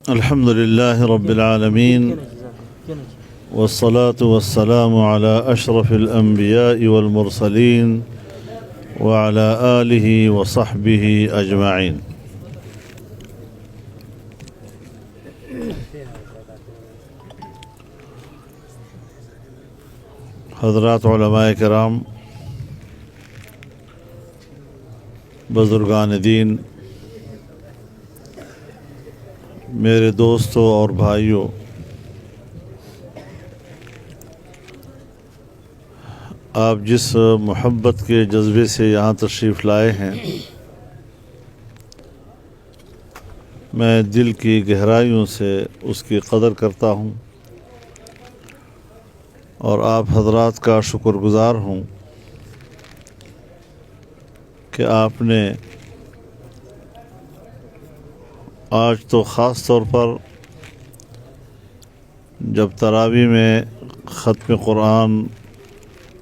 الحمد لله رب العالمين والصلاة والسلام على أشرف الأنبياء والمرسلين وعلى آله وصحبه أجمعين. حضرات علماء کرام، بزرگان دین، میرے دوستوں اور بھائیوں، آپ جس محبت کے جذبے سے یہاں تشریف لائے ہیں، میں دل کی گہرائیوں سے اس کی قدر کرتا ہوں اور آپ حضرات کا شکر گزار ہوں کہ آپ نے آج تو خاص طور پر جب تراویح میں ختم قرآن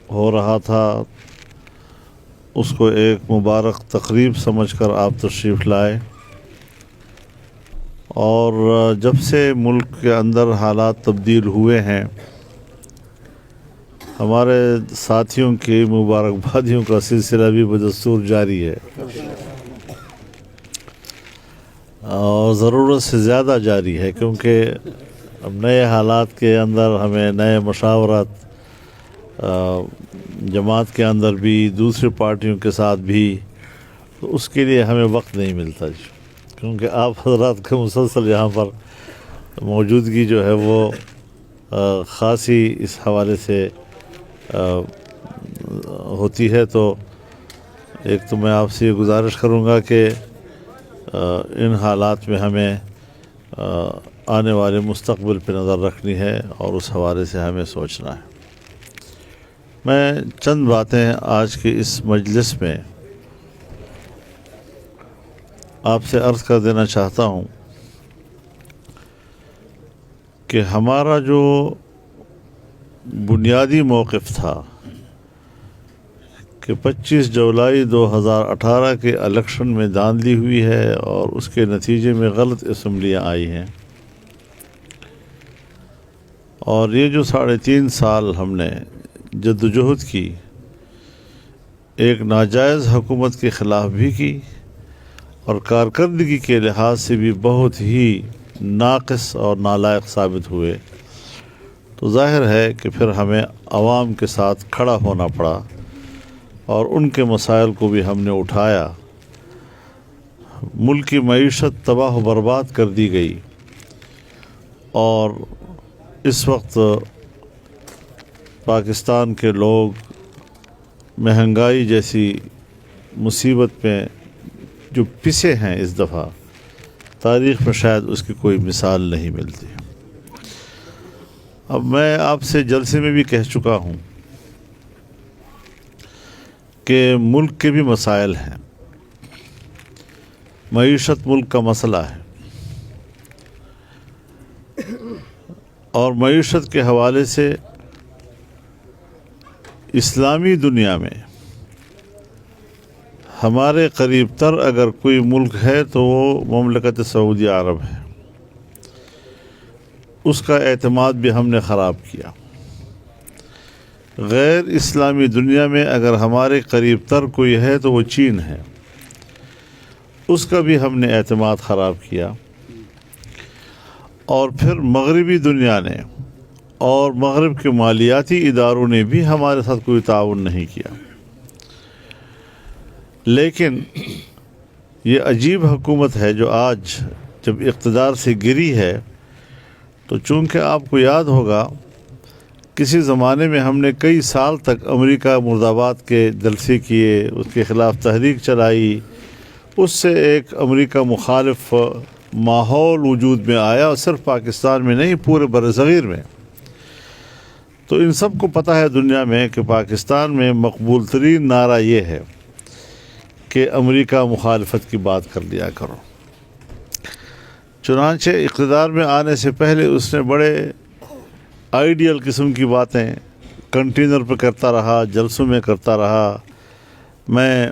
ہو رہا تھا، اس کو ایک مبارک تقریب سمجھ کر آپ تشریف لائے، اور جب سے ملک کے اندر حالات تبدیل ہوئے ہیں، ہمارے ساتھیوں کی مبارکبادیوں کا سلسلہ بھی بدستور جاری ہے اور ضرورت سے زیادہ جاری ہے، کیونکہ اب نئے حالات کے اندر ہمیں نئے مشاورات جماعت کے اندر بھی، دوسری پارٹیوں کے ساتھ بھی، تو اس کے لیے ہمیں وقت نہیں ملتا جی، کیونکہ آپ حضرات کا مسلسل یہاں پر موجودگی جو ہے وہ خاصی اس حوالے سے ہوتی ہے. تو ایک تو میں آپ سے یہ گزارش کروں گا کہ ان حالات میں ہمیں آنے والے مستقبل پہ نظر رکھنی ہے اور اس حوالے سے ہمیں سوچنا ہے. میں چند باتیں آج کے اس مجلس میں آپ سے عرض کر دینا چاہتا ہوں کہ ہمارا جو بنیادی موقف تھا کہ 25 جولائی 2018 کے الیکشن میں دھاندلی ہوئی ہے اور اس کے نتیجے میں غلط اسمبلیاں آئی ہیں، اور یہ جو 3.5 سال ہم نے جدوجہد کی، ایک ناجائز حکومت کے خلاف بھی کی اور کارکردگی کے لحاظ سے بھی بہت ہی ناقص اور نالائق ثابت ہوئے، تو ظاہر ہے کہ پھر ہمیں عوام کے ساتھ کھڑا ہونا پڑا اور ان کے مسائل کو بھی ہم نے اٹھایا. ملک کی معیشت تباہ و برباد کر دی گئی اور اس وقت پاکستان کے لوگ مہنگائی جیسی مصیبت میں جو پسے ہیں، اس دفعہ تاریخ میں شاید اس کی کوئی مثال نہیں ملتی. اب میں آپ سے جلسے میں بھی کہہ چکا ہوں کہ ملک کے بھی مسائل ہیں، معیشت ملک کا مسئلہ ہے، اور معیشت کے حوالے سے اسلامی دنیا میں ہمارے قریب تر اگر کوئی ملک ہے تو وہ مملکت سعودی عرب ہے. اس کا اعتماد بھی ہم نے خراب کیا. غیر اسلامی دنیا میں اگر ہمارے قریب تر کوئی ہے تو وہ چین ہے، اس کا بھی ہم نے اعتماد خراب کیا. اور پھر مغربی دنیا نے اور مغرب کے مالیاتی اداروں نے بھی ہمارے ساتھ کوئی تعاون نہیں کیا. لیکن یہ عجیب حکومت ہے جو آج جب اقتدار سے گری ہے، تو چونکہ آپ کو یاد ہوگا کسی زمانے میں ہم نے کئی سال تک امریکہ مرد آباد کے جلسے کیے، اس کے خلاف تحریک چلائی، اس سے ایک امریکہ مخالف ماحول وجود میں آیا، اور صرف پاکستان میں نہیں، پورے برصغیر میں. تو ان سب کو پتہ ہے دنیا میں کہ پاکستان میں مقبول ترین نعرہ یہ ہے کہ امریکہ مخالفت کی بات کر لیا کرو. چنانچہ اقتدار میں آنے سے پہلے اس نے بڑے آئیڈیل قسم کی باتیں کنٹینر پہ کرتا رہا، جلسوں میں کرتا رہا. میں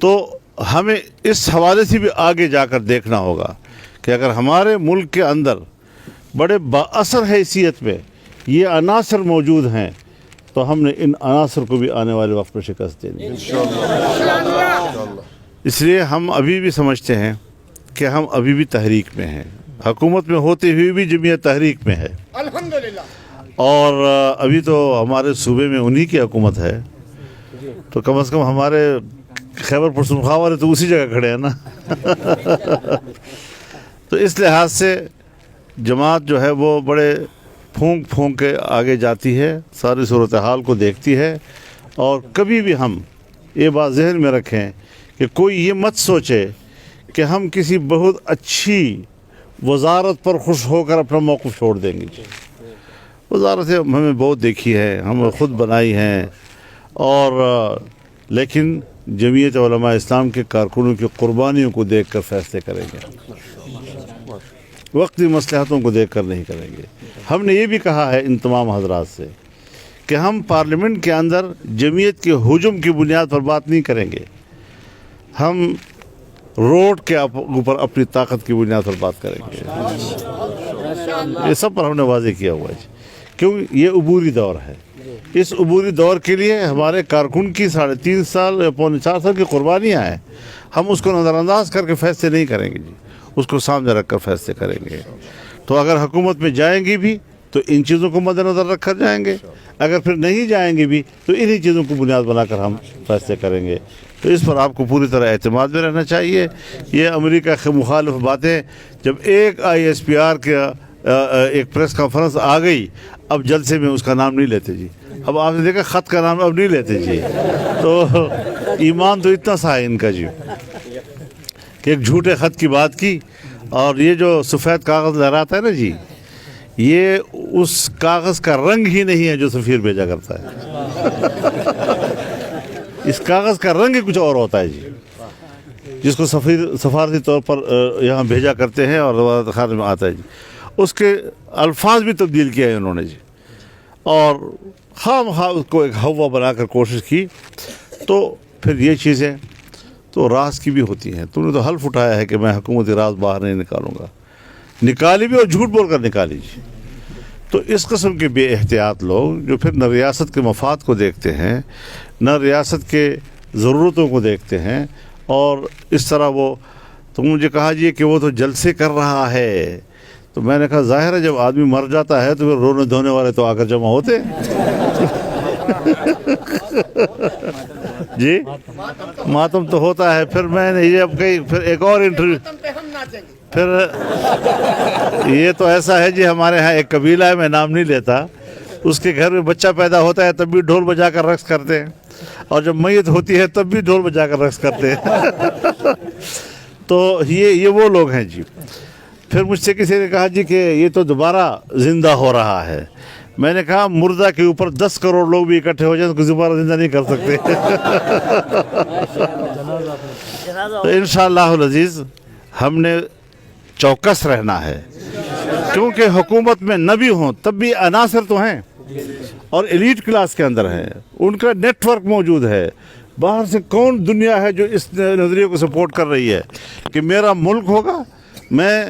تو ہمیں اس حوالے سے بھی آگے جا کر دیکھنا ہوگا کہ اگر ہمارے ملک کے اندر بڑے بااثر حیثیت میں یہ عناصر موجود ہیں تو ہم نے ان عناصر کو بھی آنے والے وقت میں شکست دینی ہے۔ اس لیے ہم ابھی بھی سمجھتے ہیں کہ ہم ابھی بھی تحریک میں ہیں، حکومت میں ہوتے ہوئے بھی جمعیت تحریک میں ہے الحمدللہ، اور ابھی تو ہمارے صوبے میں انہی کی حکومت ہے، تو کم از کم ہمارے خیبر پختونخوا والے تو اسی جگہ کھڑے ہیں نا۔ تو اس لحاظ سے جماعت جو ہے وہ بڑے پھونک پھونک کے آگے جاتی ہے، ساری صورتحال کو دیکھتی ہے، اور کبھی بھی ہم یہ بات ذہن میں رکھیں کہ کوئی یہ مت سوچے کہ ہم کسی بہت اچھی وزارت پر خوش ہو کر اپنا موقف چھوڑ دیں گے۔ وزارتیں ہمیں بہت دیکھی ہے، ہم خود بنائی ہیں، اور لیکن جمعیت علماء اسلام کے کارکنوں کی قربانیوں کو دیکھ کر فیصلے کریں گے، وقتی مصلحتوں کو دیکھ کر نہیں کریں گے۔ ہم نے یہ بھی کہا ہے ان تمام حضرات سے کہ ہم پارلیمنٹ کے اندر جمعیت کے ہجوم کی بنیاد پر بات نہیں کریں گے، ہم روڈ کے اوپر اپنی طاقت کی بنیاد پر بات کریں گے۔ یہ سب پر ہم نے واضح کیا ہوا ہے، کیوں یہ عبوری دور ہے۔ اس عبوری دور کے لیے ہمارے کارکن کی 3.5 سال یا پونے 4 سال کی قربانیاں ہیں، ہم اس کو نظر انداز کر کے فیصلے نہیں کریں گے جی، اس کو سامنے رکھ کر فیصلے کریں گے۔ تو اگر حکومت میں جائیں گی بھی تو ان چیزوں کو مد نظر رکھ کر جائیں گے، اگر پھر نہیں جائیں گے بھی تو انہی چیزوں کو بنیاد بنا کر ہم فیصلے کریں گے۔ تو اس پر آپ کو پوری طرح اعتماد میں رہنا چاہیے۔ یہ امریکہ کے مخالف باتیں، جب ایک ISPR کا ایک پریس کانفرنس آ گئی، اب جلسے میں اس کا نام نہیں لیتے جی، اب آپ نے دیکھا خط کا نام اب نہیں لیتے جی۔ تو ایمان تو اتنا سا ہے ان کا جی کہ ایک جھوٹے خط کی بات کی، اور یہ جو سفید کاغذ لہراتا ہے نا جی، یہ اس کاغذ کا رنگ ہی نہیں ہے جو سفیر بھیجا کرتا ہے۔ اس کاغذ کا رنگ ہی کچھ اور ہوتا ہے جی، جس کو سفارتی طور پر یہاں بھیجا کرتے ہیں اور وزارت خارجہ میں آتا ہے جی، اس کے الفاظ بھی تبدیل کیا ہے انہوں نے جی، اور خام اس کو ایک ہوا بنا کر کوشش کی۔ تو پھر یہ چیزیں تو راز کی بھی ہوتی ہیں۔ تم نے تو حلف اٹھایا ہے کہ میں حکومتی راز باہر نہیں نکالوں گا، نکالی بھی اور جھوٹ بول کر نکالی جی۔ تو اس قسم کے بے احتیاط لوگ جو پھر نہ ریاست کے مفاد کو دیکھتے ہیں، نہ ریاست کے ضرورتوں کو دیکھتے ہیں، اور اس طرح وہ تو مجھے کہا جی کہ وہ تو جلسے کر رہا ہے، تو میں نے کہا ظاہر ہے جب آدمی مر جاتا ہے تو پھر رونے دھونے والے تو آ کر جمع ہوتے جی، ماتم تو ہوتا ہے۔ پھر میں نے یہ اب کہیں پھر ایک اور انٹرویو، پھر یہ تو ایسا ہے جی، ہمارے ہاں ایک قبیلہ ہے، میں نام نہیں لیتا، اس کے گھر میں بچہ پیدا ہوتا ہے تب بھی ڈھول بجا کر رقص کرتے ہیں، اور جب میت ہوتی ہے تب بھی ڈھول بجا کر رقص کرتے ہیں۔ تو یہ وہ لوگ ہیں جی۔ پھر مجھ سے کسی نے کہا جی کہ یہ تو دوبارہ زندہ ہو رہا ہے، میں نے کہا مردہ کے اوپر 10 کروڑ لوگ بھی اکٹھے ہو جائیں تو دوبارہ زندہ نہیں کر سکتے۔ تو انشاءاللہ العزیز ہم نے چوکس رہنا ہے، کیونکہ حکومت میں نہ بھی ہوں تب بھی عناصر تو ہیں، اور ایلیٹ کلاس کے اندر ہیں، ان کا نیٹ ورک موجود ہے۔ باہر سے کون دنیا ہے جو اس نظریے کو سپورٹ کر رہی ہے کہ میرا ملک ہوگا، میں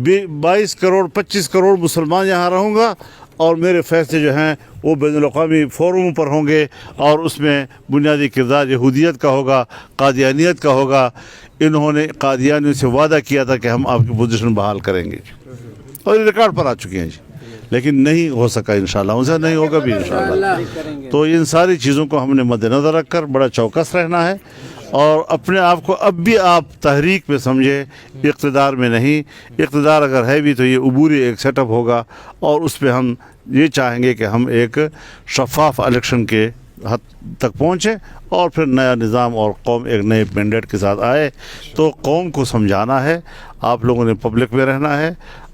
22 کروڑ 25 کروڑ مسلمان یہاں رہوں گا، اور میرے فیصلے جو ہیں وہ بین الاقوامی فورموں پر ہوں گے، اور اس میں بنیادی کردار یہودیت کا ہوگا، قادیانیت کا ہوگا۔ انہوں نے قادیانیوں سے وعدہ کیا تھا کہ ہم آپ کی پوزیشن بحال کریں گے، اور یہ ریکارڈ پر آ چکے ہیں جی، لیکن نہیں ہو سکا انشاءاللہ، ان سے نہیں ہوگا بھی انشاءاللہ۔ تو ان ساری چیزوں کو ہم نے مد نظر رکھ کر بڑا چوکس رہنا ہے، اور اپنے آپ کو اب بھی آپ تحریک میں سمجھے، اقتدار میں نہیں۔ اقتدار اگر ہے بھی تو یہ عبوری ایک سیٹ اپ ہوگا، اور اس پہ ہم یہ چاہیں گے کہ ہم ایک شفاف الیکشن کے حد تک پہنچیں، اور پھر نیا نظام اور قوم ایک نئے مینڈیٹ کے ساتھ آئے۔ تو قوم کو سمجھانا ہے، آپ لوگوں نے پبلک میں رہنا ہے،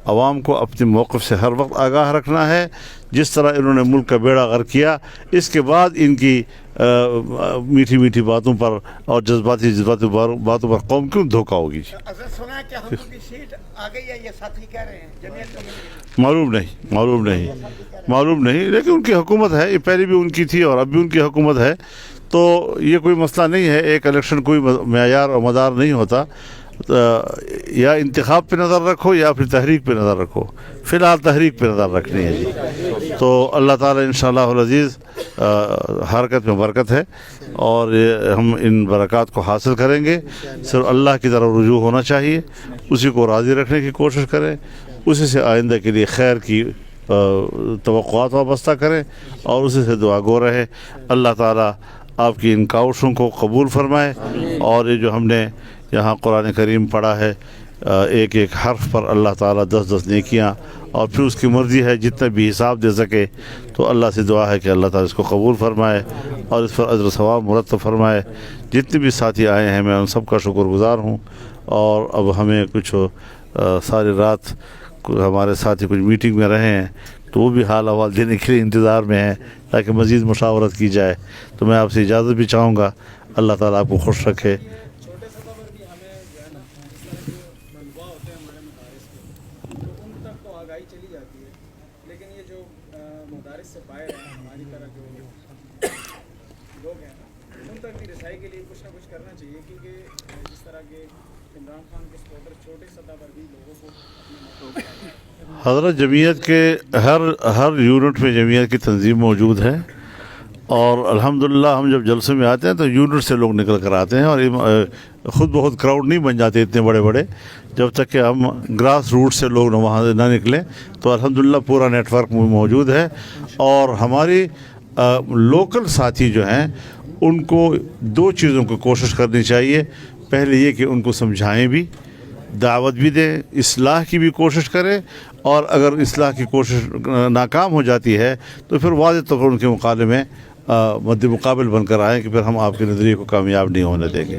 عوام کو اپنے موقف سے ہر وقت آگاہ رکھنا ہے۔ جس طرح انہوں نے ملک کا بیڑا غرق کیا، اس کے بعد ان کی میٹھی میٹھی باتوں پر اور جذباتی باتوں پر قوم کیوں دھوکہ ہوگی؟ سنا ہے کہ ہم کی سیٹ آ گئی ہے، یہ ساتھی کہہ رہے ہیں جمعیت کو معلوم نہیں، لیکن ان کی حکومت ہے، یہ پہلے بھی ان کی تھی اور اب بھی ان کی حکومت ہے، تو یہ کوئی مسئلہ نہیں ہے. ایک الیکشن کوئی معیار اور مدار نہیں ہوتا. یا انتخاب پہ نظر رکھو یا پھر تحریک پہ نظر رکھو. فی الحال تحریک پہ نظر رکھنی ہے جی. تو اللہ تعالیٰ انشاءاللہ العزیز حرکت میں برکت ہے اور ہم ان برکات کو حاصل کریں گے. صرف اللہ کی طرف رجوع ہونا چاہیے, اسی کو راضی رکھنے کی کوشش کریں, اسی سے آئندہ کے لیے خیر کی توقعات وابستہ کریں اور اسی سے دعا گو رہے. اللہ تعالیٰ آپ کی ان کاوشوں کو قبول فرمائے اور یہ جو ہم نے یہاں قرآن کریم پڑھا ہے ایک ایک حرف پر اللہ تعالیٰ 10 نیکیاں, اور پھر اس کی مرضی ہے جتنا بھی حساب دے سکے. تو اللہ سے دعا ہے کہ اللہ تعالیٰ اس کو قبول فرمائے اور اس پر اجر و ثواب مرتب فرمائے. جتنے بھی ساتھی آئے ہیں میں ان سب کا شکر گزار ہوں. اور اب ہمیں کچھ ساری رات ہمارے ساتھی کچھ میٹنگ میں رہے ہیں تو وہ بھی حال احوال دینے کے لیے انتظار میں ہیں تاکہ مزید مشاورت کی جائے. تو میں آپ سے اجازت بھی چاہوں گا. اللہ تعالیٰ آپ کو خوش رکھے. چھوٹے سطح پر بھی ہمیں جو ہے نا اس طرح جو منبع ہوتے ہیں ہمارے مدارس کے تو ان تک تو آگاہی چلی جاتی ہے, لیکن یہ جو مدارس سے باہر ہیں ہماری طرح جو لوگ ہیں ان تک بھی رسائی کے لیے کچھ نہ کچھ کرنا چاہیے, کیونکہ جس طرح کے عمران خان کے سپورٹر چھوٹے سطح پر بھی لوگوں کو اپنے حضرت جمعیت کے ہر یونٹ میں جمعیت کی تنظیم موجود ہے اور الحمدللہ ہم جب جلسے میں آتے ہیں تو یونٹ سے لوگ نکل کر آتے ہیں اور خود بہت کراؤڈ نہیں بن جاتے اتنے بڑے بڑے. جب تک کہ ہم گراس روٹ سے لوگ وہاں سے نہ نکلیں تو الحمدللہ پورا نیٹ ورک موجود ہے. اور ہماری لوکل ساتھی جو ہیں ان کو 2 چیزوں کو کوشش کرنی چاہیے. پہلے یہ کہ ان کو سمجھائیں بھی, دعوت بھی دیں, اصلاح کی بھی کوشش کریں, اور اگر اصلاح کی کوشش ناکام ہو جاتی ہے تو پھر واضح طور پر ان کے مقابلے میں مد مقابل بن کر آئیں کہ پھر ہم آپ کے نظریے کو کامیاب نہیں ہونے دیں گے.